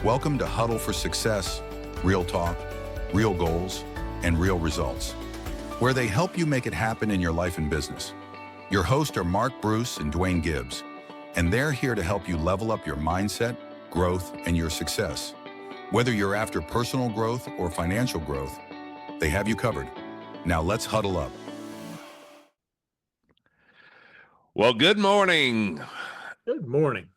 Welcome to Huddle for Success, real talk, real goals, and real results, where they help you make it happen in your life and business. Your hosts are Mark Bruce and Duane Gibbs, and they're here to help you level up your mindset, growth, and your success. Whether you're after personal growth or financial growth, they have you covered. Now let's huddle up. Well, good morning. Good morning.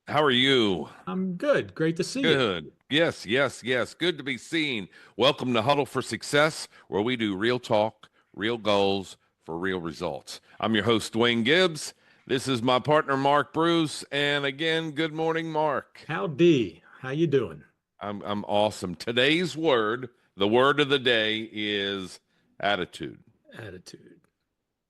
How are you? I'm good. Great to see you. Good. Yes. Good to be seen. Welcome to Huddle for Success, where we do real talk, real goals for real results. I'm your host, Duane Gibbs. This is my partner, Mark Bruce. And again, good morning, Mark. Howdy. How you doing? I'm awesome. Today's word, the word of the day is attitude. Attitude.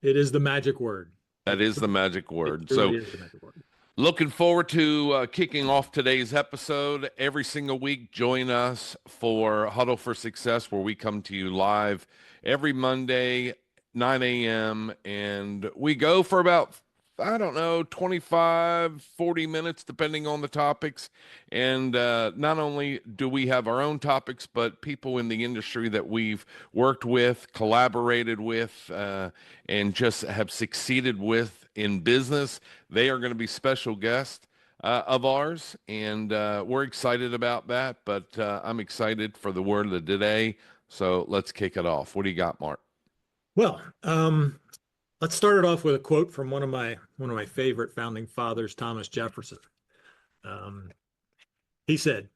It is the magic word. That is the magic word. It really is the magic word. Looking forward to kicking off today's episode. Every single week, join us for Huddle for Success, where we come to you live every Monday, 9 a.m. And we go for about, 25, 40 minutes, depending on the topics. And not only do we have our own topics, but people in the industry that we've worked with, collaborated with, and just have succeeded with in business. They are going to be special guests of ours, and we're excited about that. But I'm excited for the word of the day. So let's kick it off. What do you got, Mark? Well, let's start it off with a quote from one of my favorite founding fathers, Thomas Jefferson. He said,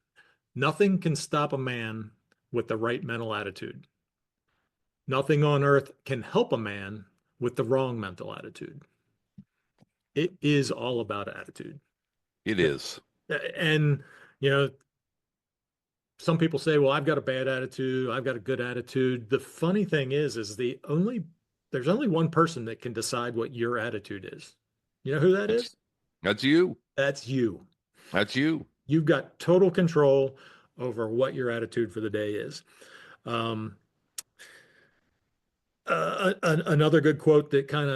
"Nothing can stop a man with the right mental attitude. Nothing on earth can help a man with the wrong mental attitude." It is all about attitude. It is. And, some people say, well, I've got a bad attitude. I've got a good attitude. The funny thing is there's only one person that can decide what your attitude is. You know who that is? That's you. That's you. That's you. You've got total control over what your attitude for the day is. Another good quote that kind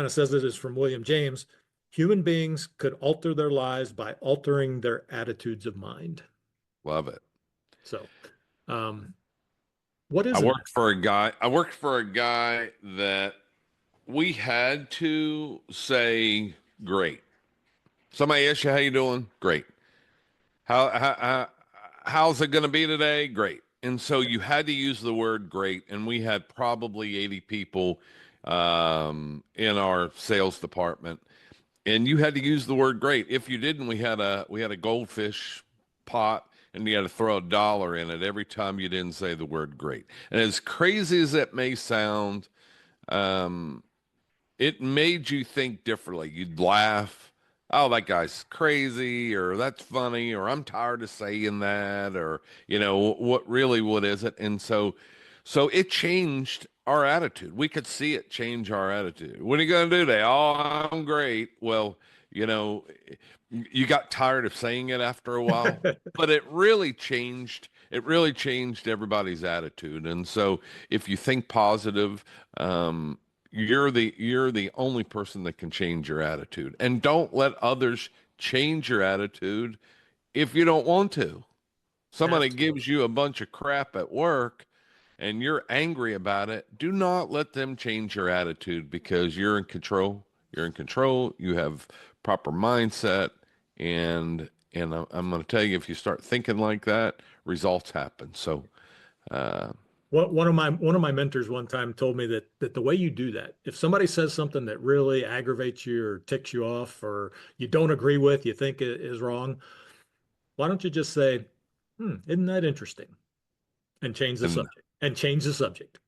of says it is from William James. Human beings could alter their lives by altering their attitudes of mind. Love it. So, what is I worked for a guy that we had to say, great. Somebody asks you, how you doing? Great. How's it going to be today? Great. And so you had to use the word great. And we had probably 80 people in our sales department. And you had to use the word great. If you didn't, we had a goldfish pot, and you had to throw $1 in it every time you didn't say the word great. And as crazy as it may sound, it made you think differently. You'd laugh, oh, that guy's crazy, or that's funny, or I'm tired of saying that, or, what is it? And so it changed our attitude. We could see it change our attitude. What are you going to do today? Oh, I'm great. Well, you got tired of saying it after a while, but it really changed everybody's attitude. And so if you think positive, you're the only person that can change your attitude. And don't let others change your attitude if you don't want to. Somebody Absolutely. gives you a bunch of crap at work and you're angry about it. Do not let them change your attitude, because you're in control. You're in control. You have proper mindset. And I'm going to tell you, if you start thinking like that, results happen. So, one of my mentors one time told me that the way you do that, if somebody says something that really aggravates you or ticks you off, or you don't agree with, you think it is wrong, why don't you just say, isn't that interesting? And change the subject.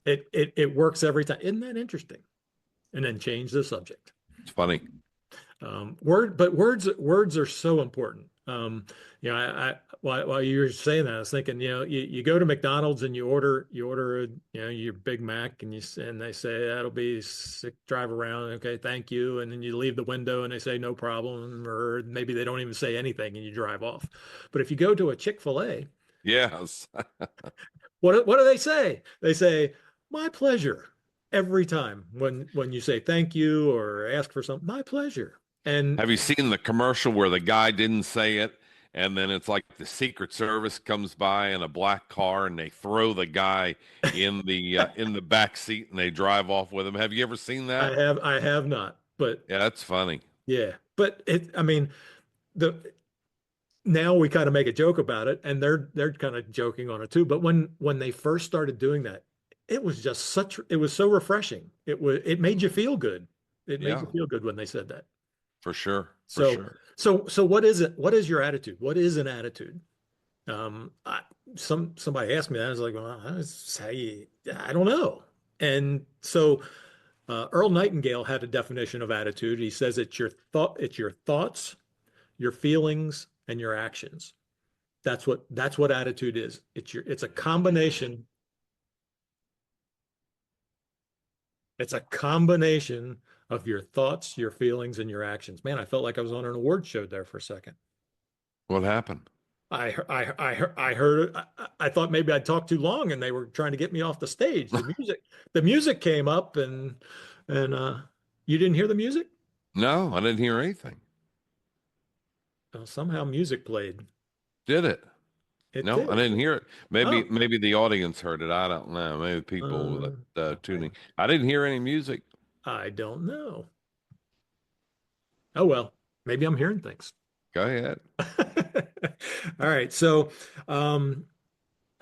It works every time. Isn't that interesting? And then change the subject. it's funny. Words are so important. While you were saying that, I was thinking, you go to McDonald's and you order your Big Mac, and they say that'll be sick, drive around, okay, thank you, and then you leave the window and they say no problem, or maybe they don't even say anything and you drive off. But if you go to a Chick-fil-A, Yes. what do they say? They say, my pleasure, every time when you say thank you or ask for something. My pleasure. And Have you seen the commercial where the guy didn't say it and then it's like the Secret Service comes by in a black car and they throw the guy in the back seat and they drive off with him. Have you ever seen that? I have not, but Yeah, that's funny. yeah, but I mean, the now we kind of make a joke about it, and they're kind of joking on it too. But when they first started doing that, it was just it was so refreshing. It made you feel good. It made you Yeah, feel good when they said that. for sure, for So sure. so what is it? What is your attitude? What is an attitude? I, somebody asked me that. I was like, well, that's how you, I don't know. And so Earl Nightingale had a definition of attitude. He says it's your thoughts, your feelings, and your actions. That's what attitude is. It's a combination. It's a combination of your thoughts, your feelings, and your actions. Man, I felt like I was on an award show there for a second. What happened? I heard it. I thought maybe I'd talked too long and they were trying to get me off the stage. The music came up and you didn't hear the music? No, I didn't hear anything. Well, somehow music played. Did it? It No, I did. didn't hear it. Oh, Maybe the audience heard it. I don't know. Maybe people that I, tuning. I didn't hear any music. I don't know. Oh well, maybe I'm hearing things. Go ahead. All right. So, um,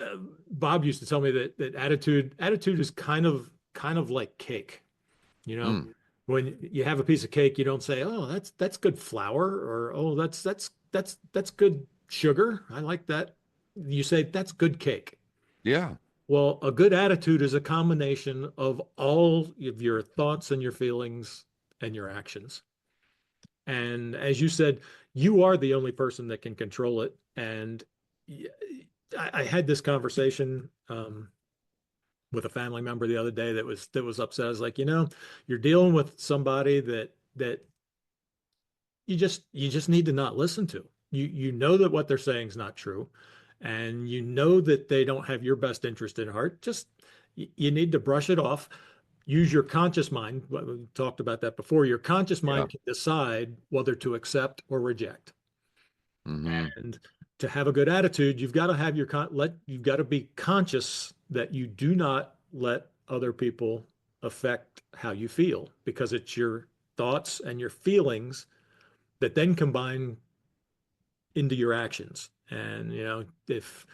uh, Bob used to tell me that attitude is kind of like cake. You know, Mm, when you have a piece of cake, you don't say, "Oh, that's good flour," or "Oh, that's good sugar. I like that." You say, "That's good cake." yeah. Well, a good attitude is a combination of all of your thoughts and your feelings and your actions. And as you said, you are the only person that can control it. And I had this conversation with a family member the other day that was upset. I was like, you're dealing with somebody that you just need to not listen to. You know that what they're saying is not true, and you know that they don't have your best interest in heart. Just you need to brush it off. Use your conscious mind. We talked about that before. Your conscious Yeah. mind can decide whether to accept or reject. Hmm. And to have a good attitude, you've got to have you've got to be conscious that you do not let other people affect how you feel, because it's your thoughts and your feelings that then combine into your actions. And if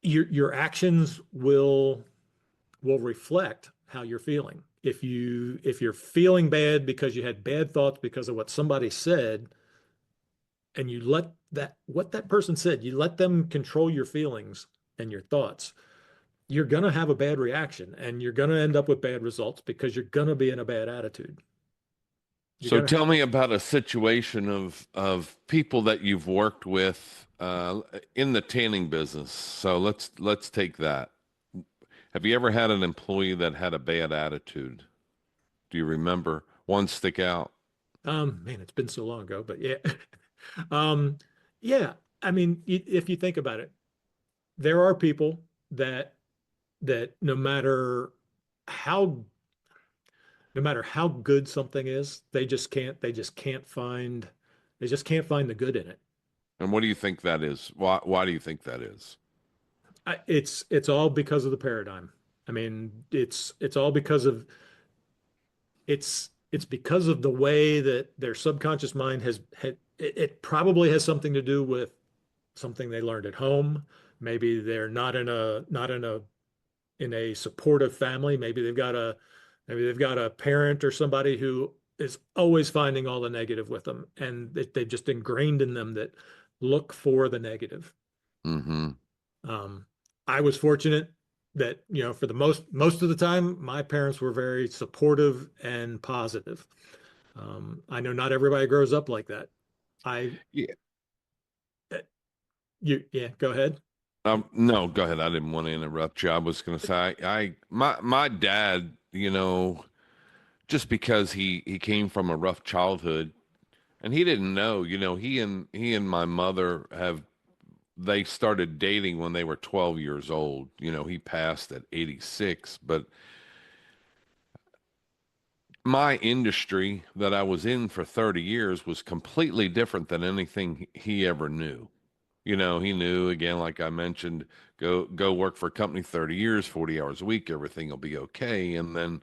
your actions will reflect how you're feeling. If you're feeling bad because you had bad thoughts because of what somebody said, and you let that what that person said, you let them control your feelings and your thoughts, you're going to have a bad reaction and you're going to end up with bad results because you're going to be in a bad attitude. You're So going to tell me about a situation of people that you've worked with in the tanning business. So let's take that. Have you ever had an employee that had a bad attitude? Do you remember one stick out? man, it's been so long ago, but yeah. um yeah, I mean, if you think about it, there are people that how no matter how good something is, they just can't find the good in it. And what do you think that is? Why do you think that is? It's all because of the paradigm. I mean, it's all because of it's because of the way that their subconscious mind has had it probably has something to do with something they learned at home. Maybe they're not in a supportive family. Maybe they've got a parent or somebody who is always finding all the negative with them, and they've just ingrained in them that look for the negative. Hmm. Um, I was fortunate that, for the most of the time, my parents were very supportive and positive. I know not everybody grows up like that. I Yeah. yeah, go ahead. No, go ahead. I didn't want to interrupt you. I was going to say, my dad, just because he came from a rough childhood, and he didn't know, he and my mother they started dating when they were 12 years old. He passed at 86, but my industry that I was in for 30 years was completely different than anything he ever knew. You know, he knew, again, like I mentioned, go work for a company 30 years, 40 hours a week, everything will be okay. And then,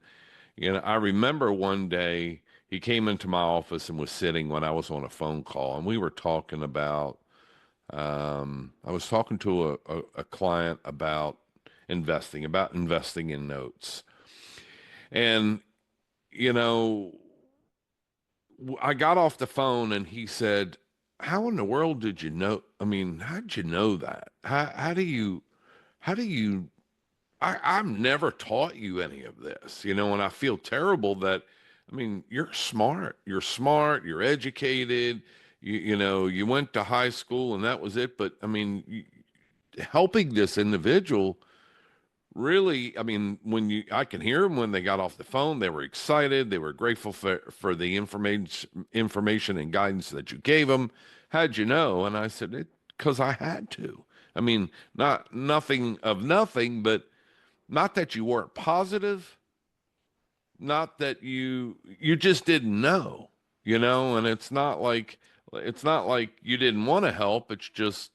you know, I remember one day he came into my office and was sitting when I was on a phone call, and we were talking about, I was talking to a client about investing in notes. And, you know, I got off the phone and he said, how in the world did you know? I mean, how did you know that? How do you, I've never taught you any of this, you know, and I feel terrible that, I mean, you're smart, you're educated, you know, you went to high school and that was it. But I mean, helping this individual really, I mean, I can hear them when they got off the phone, they were excited, they were grateful for the information and guidance that you gave them. How'd you know? And I said, because I had to. I mean, nothing of nothing, but not that you weren't positive, not that you just didn't know, you know. And it's not like you didn't want to help. It's just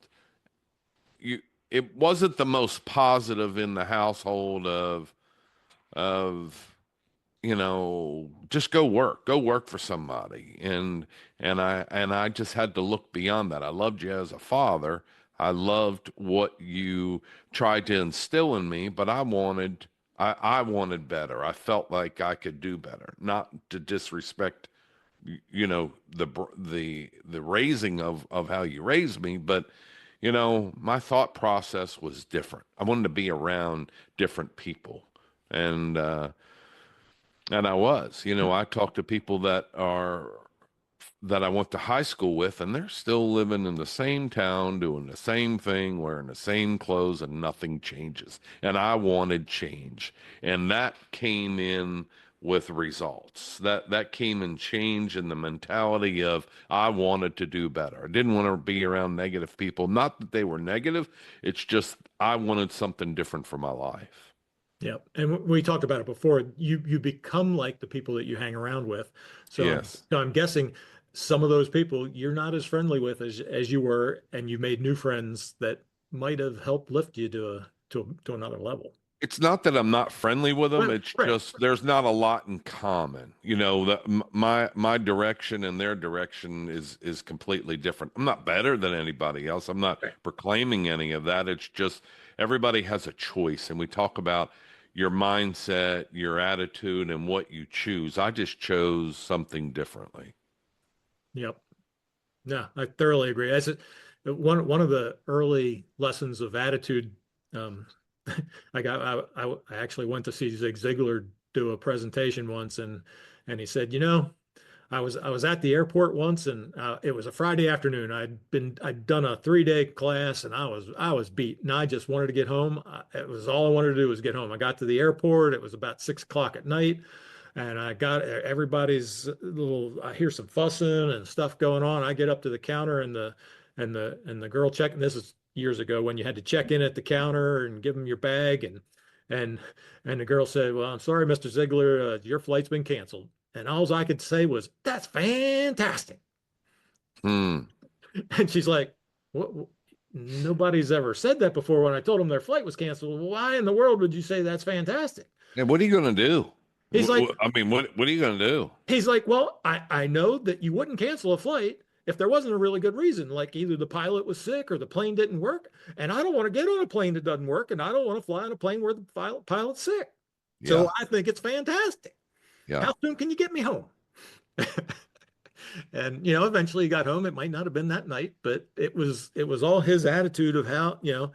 you it wasn't the most positive in the household of you know, just go work for somebody. And I just had to look beyond that. I loved you as a father. I loved what you tried to instill in me, but I wanted better. I felt like I could do better, not to disrespect, you know, the raising of how you raised me, but you know, my thought process was different. I wanted to be around different people. And and I was, you know, I talk to people that I went to high school with, and they're still living in the same town, doing the same thing, wearing the same clothes, and nothing changes. And I wanted change. And that came in with results. That came in change in the mentality of I wanted to do better. I didn't want to be around negative people. Not that they were negative, it's just I wanted something different for my life. Yeah, and we talked about it before. You become like the people that you hang around with. Yes. So I'm guessing some of those people you're not as friendly with as you were, and you made new friends that might have helped lift you to another level. It's not that I'm not friendly with them. Right, It's right. just there's not a lot in common. You know, my direction and their direction is completely different. I'm not better than anybody else. I'm not Right. proclaiming any of that. It's just everybody has a choice, and we talk about your mindset, your attitude, and what you choose. I just chose something differently. Yep. Yeah, I thoroughly agree. One of the early lessons of attitude. Um, I actually went to see Zig Ziglar do a presentation once, and he said, you know, I was at the airport once, and it was a Friday afternoon. I'd done a 3-day class, and I was beat, and I just wanted to get home. It was all I wanted to do was get home. I got to the airport. It was about 6 o'clock at night. And I got everybody's little, I hear some fussing and stuff going on. I get up to the counter, and the girl checking, this is years ago when you had to check in at the counter and give them your bag. And, and the girl said, well, I'm sorry, Mr. Ziegler, your flight's been canceled. And all I could say was, that's fantastic. Hmm. And she's like, what? Nobody's ever said that before. When I told them their flight was canceled, why in the world would you say that's fantastic? And what are you going to do? He's like, I mean, what are you going to do? He's like, well, I know that you wouldn't cancel a flight if there wasn't a really good reason, like either the pilot was sick or the plane didn't work. And I don't want to get on a plane that doesn't work. And I don't want to fly on a plane where the pilot's sick. So Yeah. I think it's fantastic. Yeah. How soon can you get me home? And, you know, eventually he got home. It might not have been that night, but it was all his attitude of how, you know,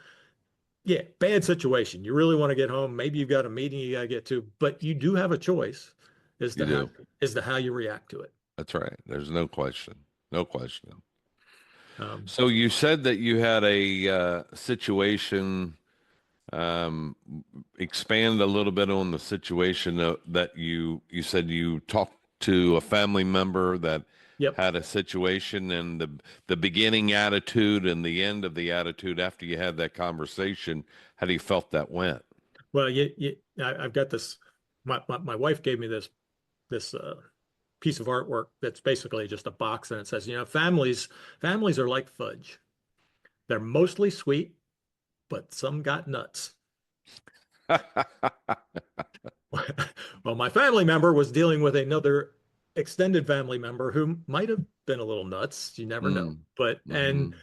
yeah, bad situation. You really want to get home. Maybe you've got a meeting you got to get to, but you do have a choice as You to how do. as to how you react to it. That's right. There's no question. No question. Um, So you said that you had a situation. Um, Expand a little bit on the situation that you said you talked to a family member that yep. had a situation, and the beginning attitude and the end of the attitude after you had that conversation. How do you felt that went? Well, I've got this. My wife gave me this this piece of artwork that's basically just a box, and it says, families are like fudge. They're mostly sweet, but some got nuts. Well, my family member was dealing with another extended family member who might have been a little nuts. You never know. Mm, But hmm. and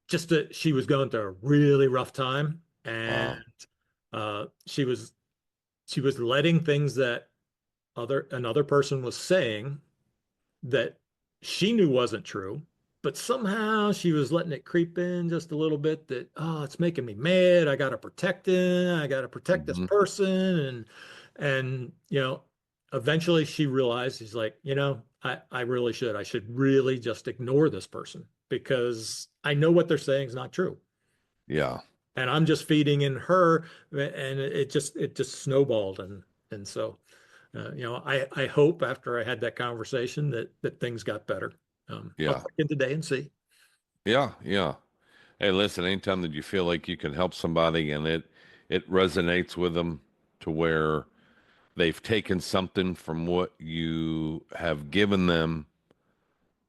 just that she was going through a really rough time, and Wow. she was letting things that another person was saying that she knew wasn't true, but somehow she was letting it creep in just a little bit that, oh, it's making me mad. I gotta protect it. I gotta protect this Hmm. person. And eventually she realized, she's like, I really should. I should really just ignore this person because I know what they're saying is not true. Yeah. And I'm just feeding in her, and it just snowballed. And so I hope after I had that conversation that things got better. I'll Yeah. check in today and see. Yeah. Yeah. Hey, listen, anytime that you feel like you can help somebody and it resonates with them to where they've taken something from what you have given them,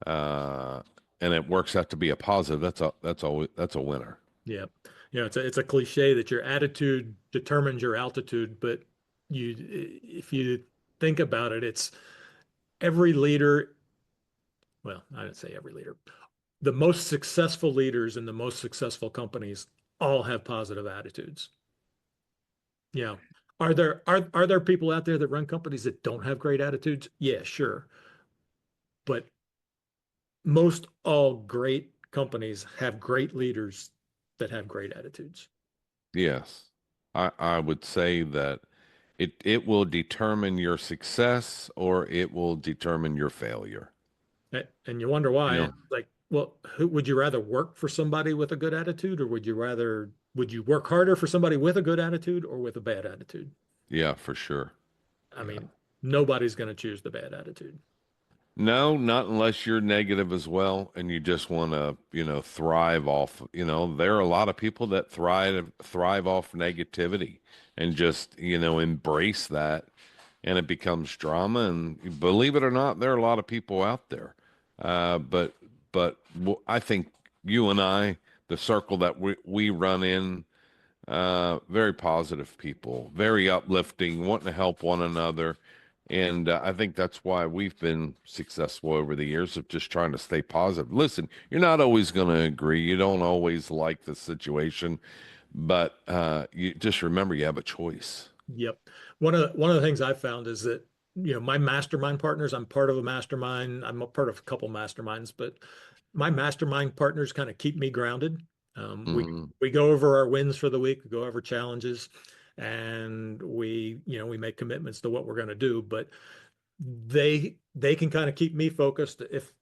uh, and it works out to be a positive, that's a winner. Yeah, it's a cliche that your attitude determines your altitude, but if you think about it, it's every leader. Well, I didn't say every leader. The most successful leaders in the most successful companies all have positive attitudes. Yeah. Are there people out there that run companies that don't have great attitudes? Yeah, sure. But most all great companies have great leaders that have great attitudes. Yes. I would say that it will determine your success or it will determine your failure. And you wonder You why. know, It's like, well, would you rather work for somebody with a good attitude, or would you work harder for somebody with a good attitude or with a bad attitude? yeah, for sure. I Yeah. mean, nobody's going to choose the bad attitude. No, not unless you're negative as well and you just want to, thrive off, there are a lot of people that thrive off negativity and just, embrace that and it becomes drama and believe it or not, there are a lot of people out there. But I think you and I, the circle that we run in, very positive people, very uplifting, wanting to help one another. And I think that's why we've been successful over the years of just trying to stay positive. Listen, you're not always going to agree. You don't always like the situation, but you just remember you have a choice. Yep. One of the things I've found is that, my mastermind partners, I'm part of a mastermind. I'm a part of a couple masterminds, but my mastermind partners kind of keep me grounded. Um, we Hmm. we go over our wins for the week, we go over challenges, and we make commitments to what we're going to do. But they can kind of keep me focused. If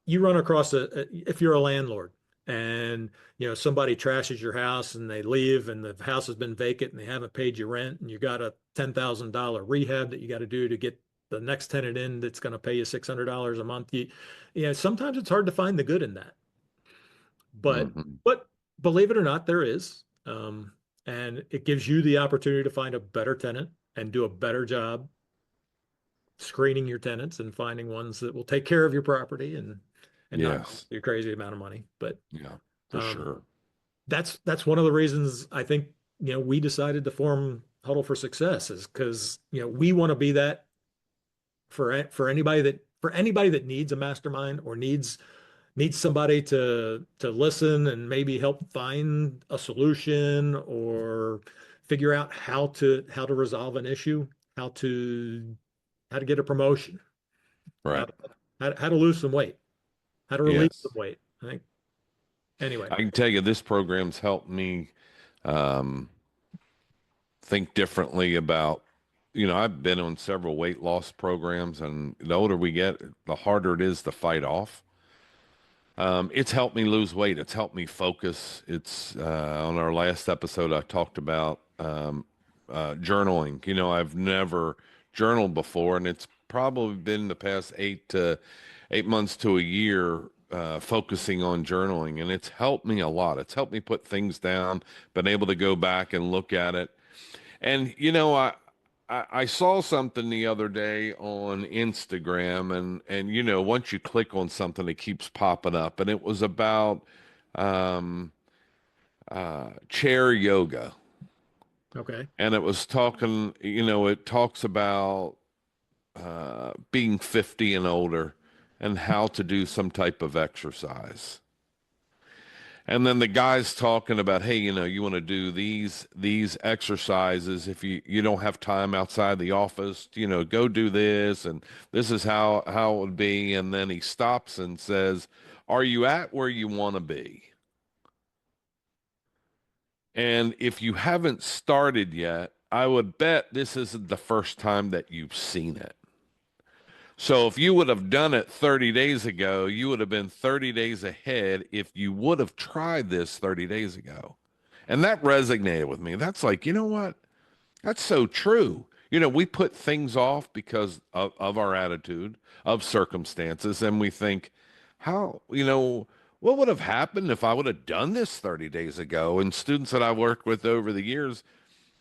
you run across if you're a landlord and somebody trashes your house and they leave and the house has been vacant and they haven't paid you rent and you got a $10,000 rehab that you got to do to get the next tenant in that's going to pay you $600 a month, sometimes it's hard to find the good in that, but Hmm. but believe it or not, there is. And it gives you the opportunity to find a better tenant and do a better job screening your tenants and finding ones that will take care of your property and not Yes. your crazy amount of money. But Yeah, for um, sure. that's one of the reasons I think we decided to form Huddle for Success, is because we want to be that for anybody that needs a mastermind or needs somebody to listen and maybe help find a solution or figure out how to resolve an issue, how to how to get a promotion, how Right. to, how to lose some weight, how to release some Yes. weight. I think anyway. I can tell you this program's helped me um, think differently about, I've been on several weight loss programs, and the older we get, the harder it is to fight off. It's helped me lose weight. It's helped me focus. It's on our last episode, I talked about journaling. I've never journaled before, and it's probably been the past 8 months to a year focusing on journaling, and it's helped me a lot. It's helped me put things down, been able to go back and look at it. And I saw something the other day on Instagram, and once you click on something, it keeps popping up, and it was about um, chair yoga, Okay. and it was talking. It talks about being 50 and older, and how to do some type of exercise. And then the guy's talking about, hey, you want to do these exercises if you don't have time outside the office, go do this, and this is how it would be. And then he stops and says, "Are you at where you want to be?" And if you haven't started yet, I would bet this isn't the first time that you've seen it. So if you would have done it 30 days ago, you would have been 30 days ahead if you would have tried this 30 days ago. And that resonated with me. That's like, you know what? That's so true. We put things off because of our attitude, of circumstances, and we think, what would have happened if I would have done this 30 days ago? And students that I worked with over the years,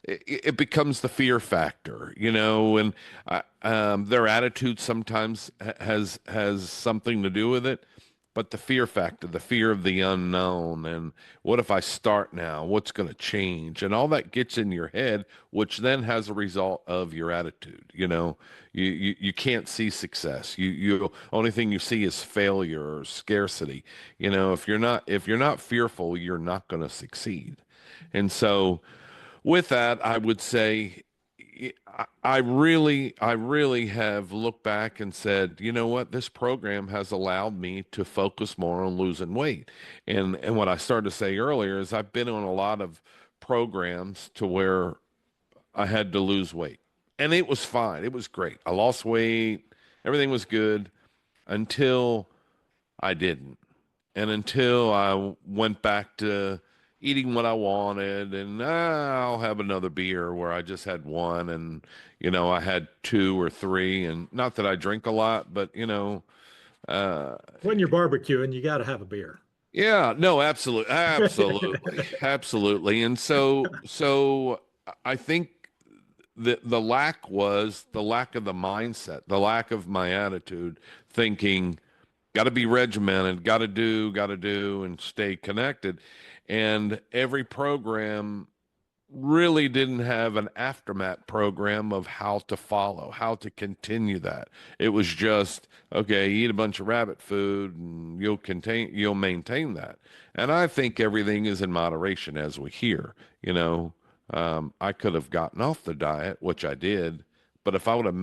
it becomes the fear factor, and their attitude sometimes has something to do with it, but the fear factor, the fear of the unknown, and what if I start now? What's going to change? And all that gets in your head, which then has a result of your attitude. You can't see success. You only thing you see is failure or scarcity. If you're not fearful, you're not going to succeed. And so with that, I would say I really have looked back and said, you know what, this program has allowed me to focus more on losing weight. And what I started to say earlier is I've been on a lot of programs to where I had to lose weight. And it was fine. It was great. I lost weight. Everything was good until I didn't. And until I went back to eating what I wanted, and I'll have another beer where I just had one, and I had two or three, and not that I drink a lot, but uh, When you're barbecuing, you got to have a beer. yeah, no, absolutely, absolutely, absolutely. And so I think the lack was the lack of the mindset, the lack of my attitude, thinking got to be regimented, got to do, and stay connected. And every program really didn't have an aftermath program of how to follow, how to continue that. It was just, okay, eat a bunch of rabbit food and you'll maintain that. And I think everything is in moderation as we hear, I could have gotten off the diet, which I did, but if I would have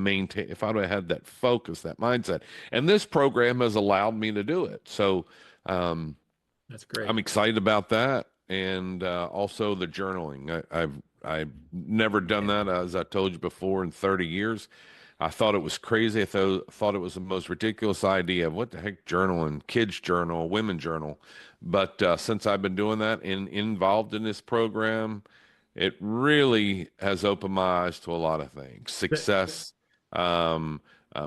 had that focus, that mindset, and this program has allowed me to do it. So, That's great. I'm excited about that, and also the journaling. I've never done that, as I told you before, in 30 years. I thought it was crazy. I thought it was the most ridiculous idea of what the heck journaling, kids journal, women journal. But since I've been doing that and involved in this program, it really has opened my eyes to a lot of things. Success,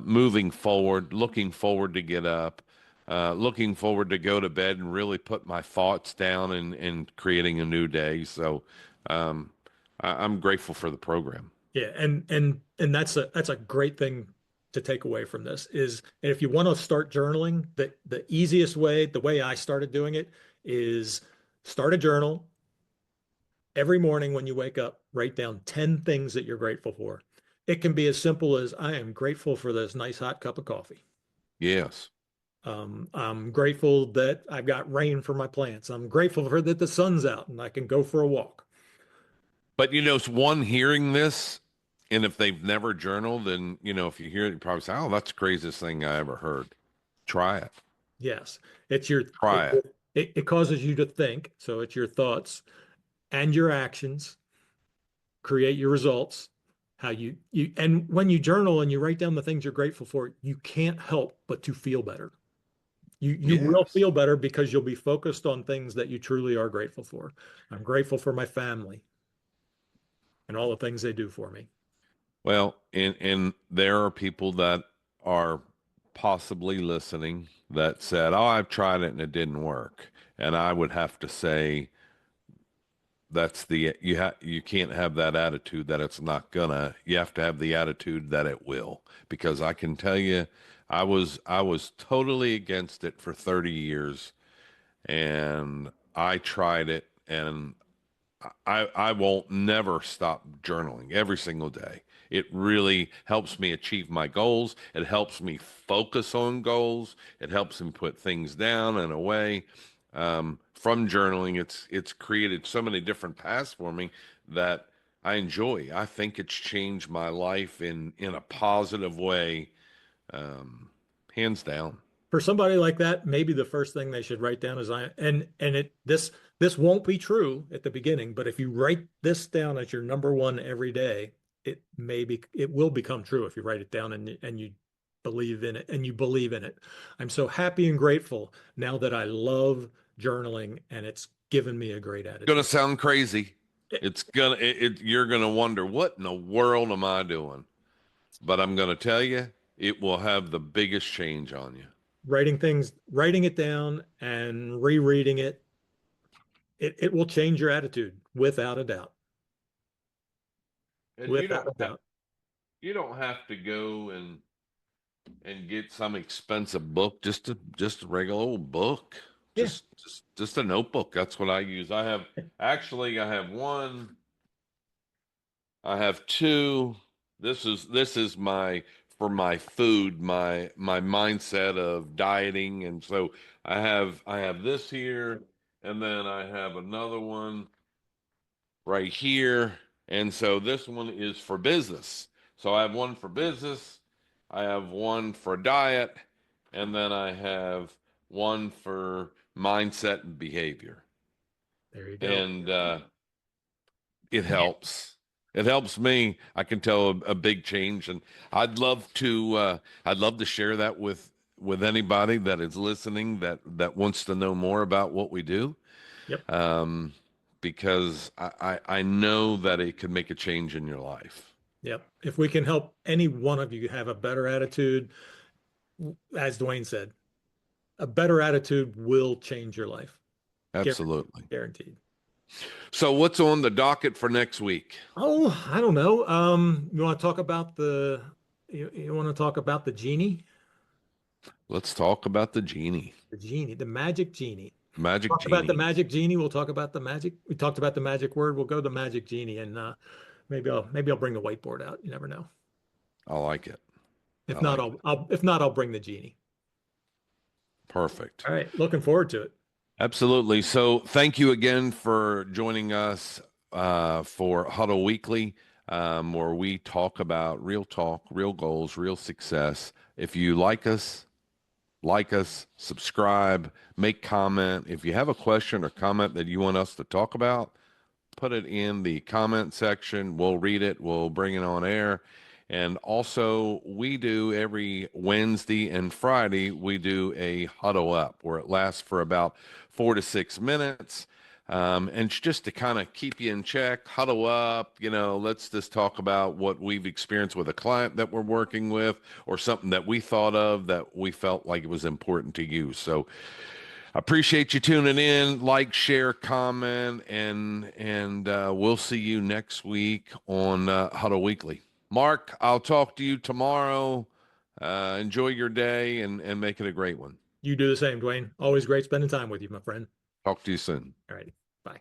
moving forward, looking forward to get up, looking forward to go to bed and really put my thoughts down and creating a new day. So I'm grateful for the program. Yeah, and that's a great thing to take away from this is, and if you want to start journaling, the easiest way, the way I started doing it is start a journal every morning when you wake up, write down 10 things that you're grateful for. It can be as simple as I am grateful for this nice hot cup of coffee. Yes. I'm grateful that I've got rain for my plants. I'm grateful for that the sun's out and I can go for a walk. But it's one hearing this, and if they've never journaled, then if you hear it, you probably say, "Oh, that's the craziest thing I ever heard." Try it. Yes, it's your Try it. it causes you to think. So it's your thoughts and your actions create your results. How you and when you journal and you write down the things you're grateful for, you can't help but to feel better. You will feel better because you'll be focused on things that you truly are grateful for. I'm grateful for my family and all the things they do for me. Well, and there are people that are possibly listening that said, "Oh, I've tried it and it didn't work." And I would have to say that's you can't have that attitude that it's not gonna. You have to have the attitude that it will, because I can tell you, I was totally against it for 30 years, and I tried it, and I won't never stop journaling every single day. It really helps me achieve my goals. It helps me focus on goals. It helps me put things down and away. From journaling, it's created so many different paths for me that I enjoy. I think it's changed my life in a positive way, hands down. For somebody like that, maybe the first thing they should write down is this won't be true at the beginning, but if you write this down as your number one every day, it will become true if you write it down and you believe in it and you believe in it. I'm so happy and grateful now that I love journaling, and it's given me a great attitude. Gonna sound crazy. You're gonna wonder, what in the world am I doing? But I'm gonna tell you, it will have the biggest change on you. Writing it down and rereading it, it will change your attitude without a doubt. And you don't have to go and get some expensive book, just a regular old book. Yeah. Just a notebook. That's what I use. I have one. I have two. This is for my food, my mindset of dieting. And so I have this here, and then I have another one right here. And so this one is for business. So I have one for business, I have one for diet, and then I have one for mindset and behavior. There you go. And it helps. It helps me. I can tell a big change, and I'd love to share that with anybody that is listening that wants to know more about what we do. Yep. Because I know that it could make a change in your life. Yep. If we can help any one of you have a better attitude, as Duane said, a better attitude will change your life. Absolutely. Guaranteed. So what's on the docket for next week? Oh, I don't know. You want to talk about you want to talk about the genie? Let's talk about the genie. The genie, the magic genie. Magic talk genie. About the magic genie. We'll talk about the magic. We talked about the magic word. We'll go the magic genie, and maybe I'll bring the whiteboard out. You never know. I like it. If not, I'll bring the genie. Perfect. All right. Looking forward to it. Absolutely. So thank you again for joining us for Huddle Weekly, where we talk about real talk, real goals, real success. If you like us, subscribe, make comment. If you have a question or comment that you want us to talk about, put it in the comment section. We'll read it. We'll bring it on air. And also, we do every Wednesday and Friday, we do a huddle up where it lasts for about 4 to 6 minutes. And it's just to kind of keep you in check, huddle up, let's just talk about what we've experienced with a client that we're working with, or something that we thought of that we felt like it was important to you. So I appreciate you tuning in. Like, share, comment, and we'll see you next week on Huddle Weekly. Mark, I'll talk to you tomorrow. Enjoy your day and make it a great one. You do the same, Duane. Always great spending time with you, my friend. Talk to you soon. All right. Bye.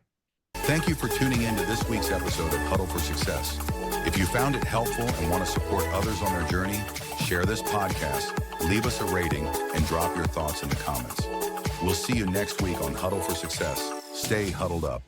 Thank you for tuning in to this week's episode of Huddle for Success. If you found it helpful and want to support others on their journey, share this podcast, leave us a rating, and drop your thoughts in the comments. We'll see you next week on Huddle for Success. Stay huddled up.